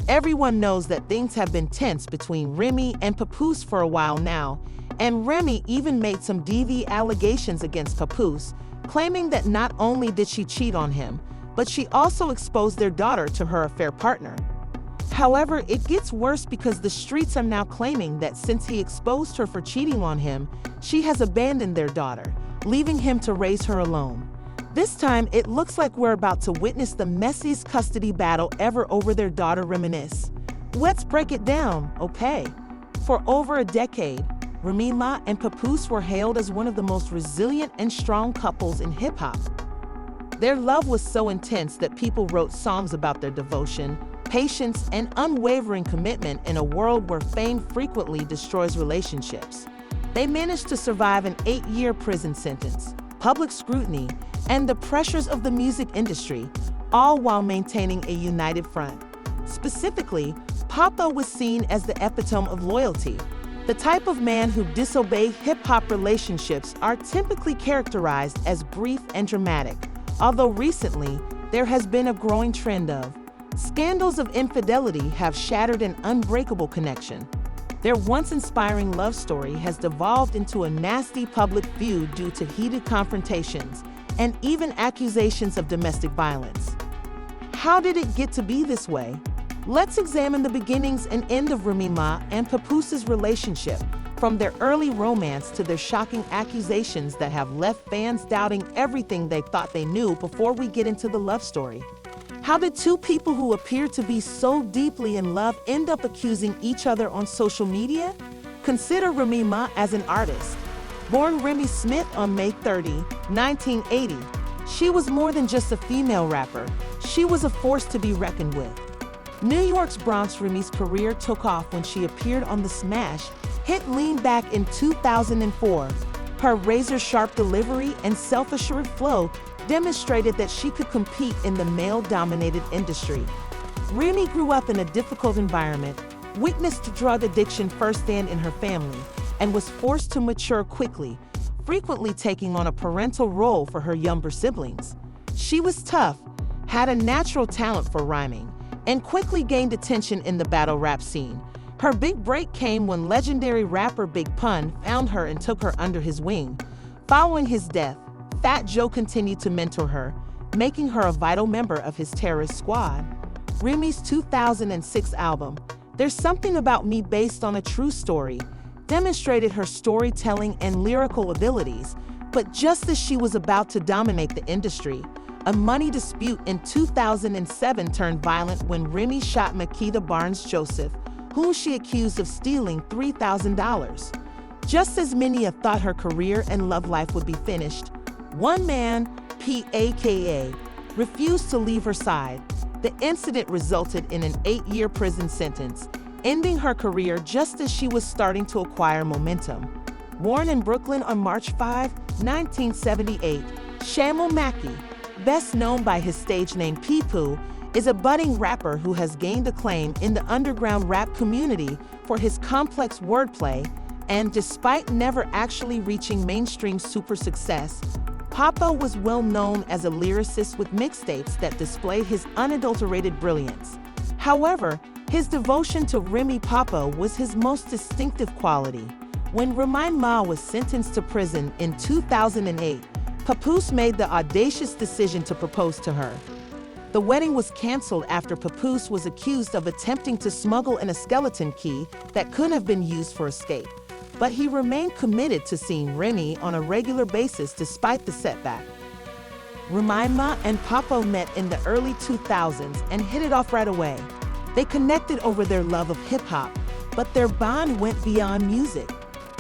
Everyone knows that things have been tense between Remy and Papoose for a while now, and Remy even made some DV allegations against Papoose, claiming that not only did she cheat on him, but she also exposed their daughter to her affair partner. However, it gets worse because the streets are now claiming that since he exposed her for cheating on him, she has abandoned their daughter, leaving him to raise her alone. This time, it looks like we're about to witness the messiest custody battle ever over their daughter Reminisce. Let's break it down, okay? For over a decade, Remy Ma and Papoose were hailed as one of the most resilient and strong couples in hip-hop. Their love was so intense that people wrote songs about their devotion, patience, and unwavering commitment in a world where fame frequently destroys relationships. They managed to survive an 8-year prison sentence, public scrutiny, and the pressures of the music industry, all while maintaining a united front. Specifically, Papa was seen as the epitome of loyalty. The type of man who disobey hip-hop relationships are typically characterized as brief and dramatic, although recently, there has been a growing trend of scandals of infidelity have shattered an unbreakable connection. Their once inspiring love story has devolved into a nasty public feud due to heated confrontations and even accusations of domestic violence. How did it get to be this way? Let's examine the beginnings and end of Remy Ma and Papoose's relationship, from their early romance to their shocking accusations that have left fans doubting everything they thought they knew before we get into the love story. How did two people who appear to be so deeply in love end up accusing each other on social media? Consider Remy Ma as an artist. Born Remy Smith on May 30, 1980, she was more than just a female rapper. She was a force to be reckoned with. New York's Bronx Remy's career took off when she appeared on the smash hit Lean Back in 2004. Her razor-sharp delivery and self-assured flow demonstrated that she could compete in the male-dominated industry. Remy grew up in a difficult environment, witnessed drug addiction firsthand in her family, and was forced to mature quickly, frequently taking on a parental role for her younger siblings. She was tough, had a natural talent for rhyming, and quickly gained attention in the battle rap scene. Her big break came when legendary rapper Big Pun found her and took her under his wing. Following his death, Fat Joe continued to mentor her, making her a vital member of his terrorist squad. Remy's 2006 album, There's Something About Me Based on a True Story, demonstrated her storytelling and lyrical abilities, but just as she was about to dominate the industry, a money dispute in 2007 turned violent when Remy shot Makita Barnes-Joseph, whom she accused of stealing $3,000. Just as many had thought her career and love life would be finished, one man, P.A.K.A., refused to leave her side. The incident resulted in an 8-year prison sentence, ending her career just as she was starting to acquire momentum. Born in Brooklyn on March 5, 1978, Shambles Mackey, best known by his stage name Papoose, is a budding rapper who has gained acclaim in the underground rap community for his complex wordplay, and despite never actually reaching mainstream super success, Papa was well known as a lyricist with mixtapes that displayed his unadulterated brilliance. However, his devotion to Remy Papa was his most distinctive quality. When Remy Ma was sentenced to prison in 2008, Papoose made the audacious decision to propose to her. The wedding was canceled after Papoose was accused of attempting to smuggle in a skeleton key that could have been used for escape. But he remained committed to seeing Remy on a regular basis despite the setback. Remy Ma and Papa met in the early 2000s and hit it off right away. They connected over their love of hip-hop, but their bond went beyond music.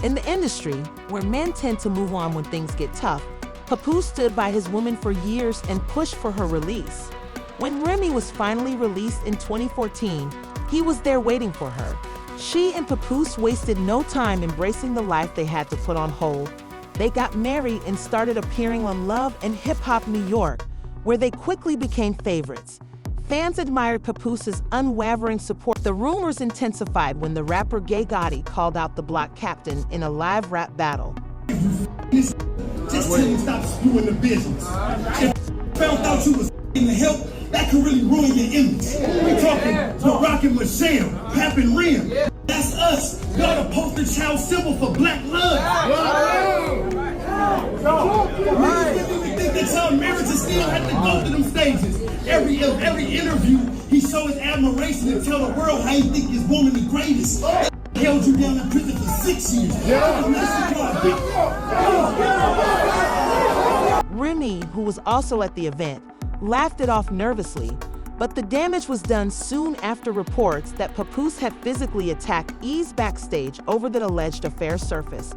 In the industry, where men tend to move on when things get tough, Papoose stood by his woman for years and pushed for her release. When Remy was finally released in 2014, he was there waiting for her. She and Papoose wasted no time embracing the life they had to put on hold. They got married and started appearing on Love and Hip Hop New York, where they quickly became favorites. Fans admired Papoose's unwavering support. The rumors intensified when the rapper Gay Gotti called out the block captain in a live rap battle. Just tell him stop spewing the business. If found out you was in the help that could really ruin your image. We talking Barack and Michelle, Pap and Rim. That's us. Y'all the poster child symbol for black love. You think that y'all marriages still have to go through them stages? Every interview, he show his admiration and tell the world how he think his woman the greatest. They held you down in prison for 6 years. Remy, who was also at the event, laughed it off nervously, but the damage was done soon after reports that Papoose had physically attacked Ease backstage over the alleged affair surfaced.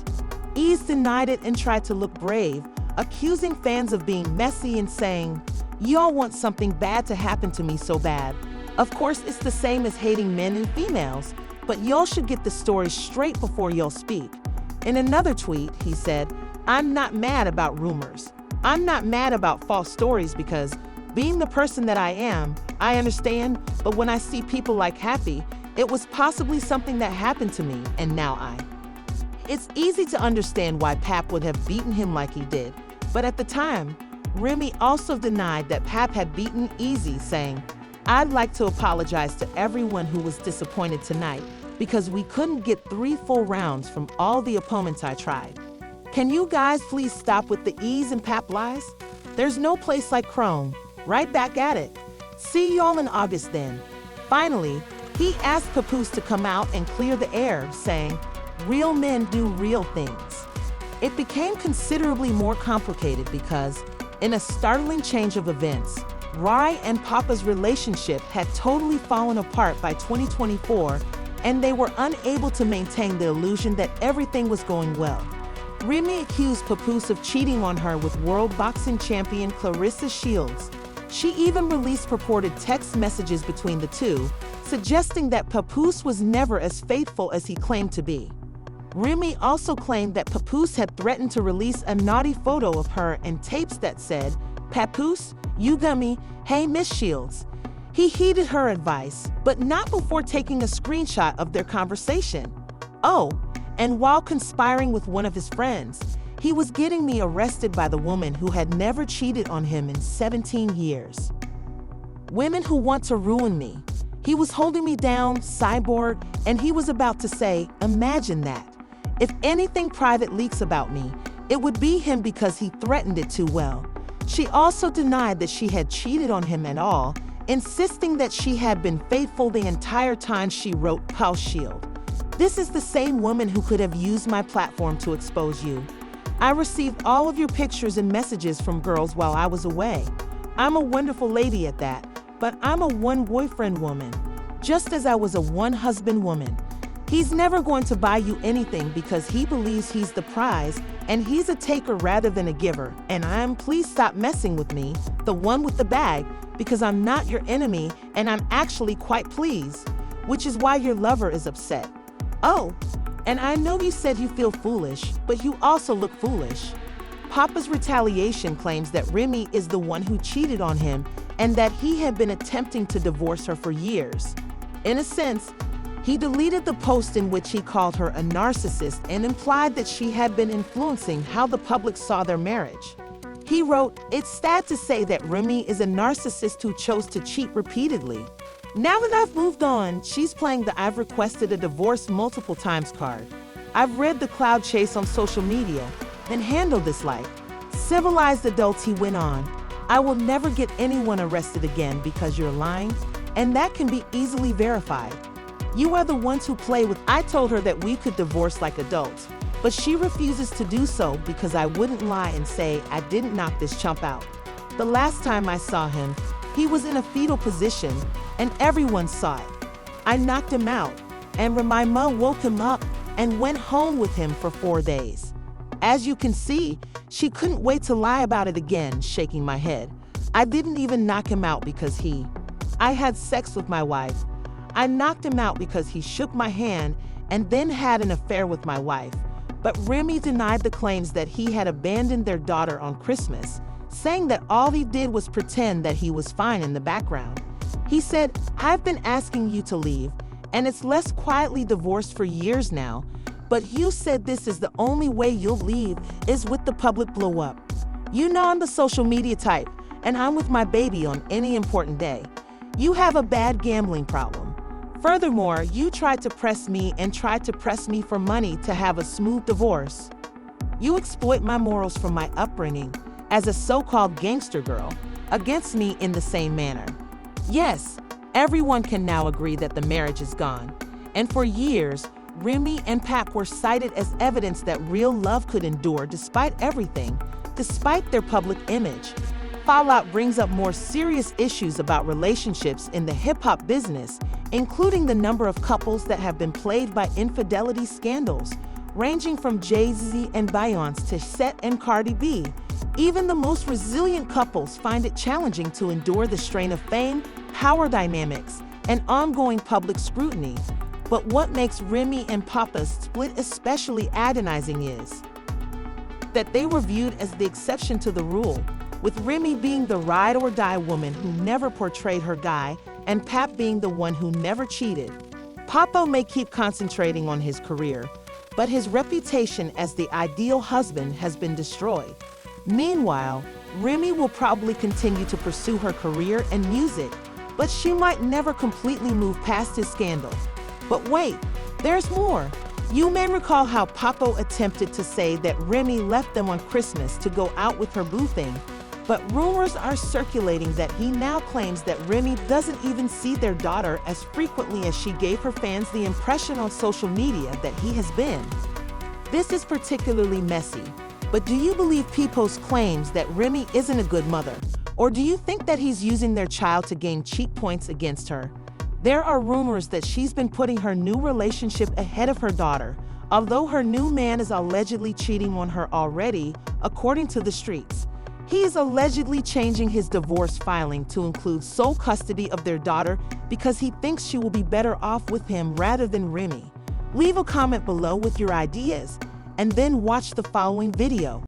Ease denied it and tried to look brave, accusing fans of being messy and saying, "Y'all want something bad to happen to me so bad. Of course, it's the same as hating men and females, but y'all should get the story straight before y'all speak." In another tweet, he said, "I'm not mad about rumors. I'm not mad about false stories because being the person that I am, I understand, but when I see people like Happy, it was possibly something that happened to me, and now It's easy to understand why Pap would have beaten him like he did, but at the time, Remy also denied that Pap had beaten Easy, saying, "I'd like to apologize to everyone who was disappointed tonight because we couldn't get 3 full rounds from all the opponents I tried. Can you guys please stop with the Ease and Pap lies? There's no place like Chrome. Right back at it. See y'all in August then." Finally, he asked Papoose to come out and clear the air, saying, "Real men do real things." It became considerably more complicated because, in a startling change of events, Rai and Papa's relationship had totally fallen apart by 2024, and they were unable to maintain the illusion that everything was going well. Remy accused Papoose of cheating on her with world boxing champion Clarissa Shields. She even released purported text messages between the two, suggesting that Papoose was never as faithful as he claimed to be. Remy also claimed that Papoose had threatened to release a naughty photo of her and tapes that said, "Papoose, you gummy, hey Miss Shields." He heeded her advice, but not before taking a screenshot of their conversation. Oh, and while conspiring with one of his friends, he was getting me arrested by the woman who had never cheated on him in 17 years. Women who want to ruin me. He was holding me down, cyborg, and he was about to say, "Imagine that. If anything private leaks about me, it would be him because he threatened it too well." She also denied that she had cheated on him at all, insisting that she had been faithful the entire time she wrote House Shield. "This is the same woman who could have used my platform to expose you. I received all of your pictures and messages from girls while I was away. I'm a wonderful lady at that, but I'm a one-boyfriend woman, just as I was a one-husband woman. He's never going to buy you anything because he believes he's the prize and he's a taker rather than a giver. And please stop messing with me, the one with the bag, because I'm not your enemy and I'm actually quite pleased, which is why your lover is upset. Oh, and I know you said you feel foolish, but you also look foolish." Papa's retaliation claims that Remy is the one who cheated on him and that he had been attempting to divorce her for years. In a sense, he deleted the post in which he called her a narcissist and implied that she had been influencing how the public saw their marriage. He wrote, "It's sad to say that Remy is a narcissist who chose to cheat repeatedly. Now that I've moved on, she's playing the 'I've requested a divorce multiple times' card. I've read the cloud chase on social media and handled this like civilized adults," he went on. "I will never get anyone arrested again because you're lying, and that can be easily verified. You are the ones who play with." I told her that we could divorce like adults, but she refuses to do so because I wouldn't lie and say I didn't knock this chump out. The last time I saw him, he was in a fetal position, and everyone saw it. I knocked him out, and my mom woke him up and went home with him for 4 days. As you can see, she couldn't wait to lie about it again, shaking my head. I didn't even knock him out because I had sex with my wife. I knocked him out because he shook my hand and then had an affair with my wife. But Remy denied the claims that he had abandoned their daughter on Christmas, saying that all he did was pretend that he was fine in the background. He said, "I've been asking you to leave, and it's less quietly divorced for years now, but you said this is the only way you'll leave is with the public blow up. You know I'm the social media type, and I'm with my baby on any important day. You have a bad gambling problem. Furthermore, you tried to press me for money to have a smooth divorce. You exploit my morals from my upbringing as a so-called gangster girl against me in the same manner. Yes, everyone can now agree that the marriage is gone. And for years, Remy and Pap were cited as evidence that real love could endure despite everything, despite their public image. Fallout brings up more serious issues about relationships in the hip-hop business, including the number of couples that have been plagued by infidelity scandals, ranging from Jay-Z and Beyonce to Set and Cardi B. Even the most resilient couples find it challenging to endure the strain of fame, power dynamics, and ongoing public scrutiny. But what makes Remy and Papoose split especially agonizing is that they were viewed as the exception to the rule, with Remy being the ride-or-die woman who never portrayed her guy, and Pap being the one who never cheated. Papo may keep concentrating on his career, but his reputation as the ideal husband has been destroyed. Meanwhile, Remy will probably continue to pursue her career and music, but she might never completely move past his scandal. But wait, there's more. You may recall how Papo attempted to say that Remy left them on Christmas to go out with her boo thing, but rumors are circulating that he now claims that Remy doesn't even see their daughter as frequently as she gave her fans the impression on social media that he has been. This is particularly messy, but do you believe Papoose claims that Remy isn't a good mother? Or do you think that he's using their child to gain cheap points against her? There are rumors that she's been putting her new relationship ahead of her daughter, although her new man is allegedly cheating on her already, according to the streets. He is allegedly changing his divorce filing to include sole custody of their daughter because he thinks she will be better off with him rather than Remy. Leave a comment below with your ideas, and then watch the following video.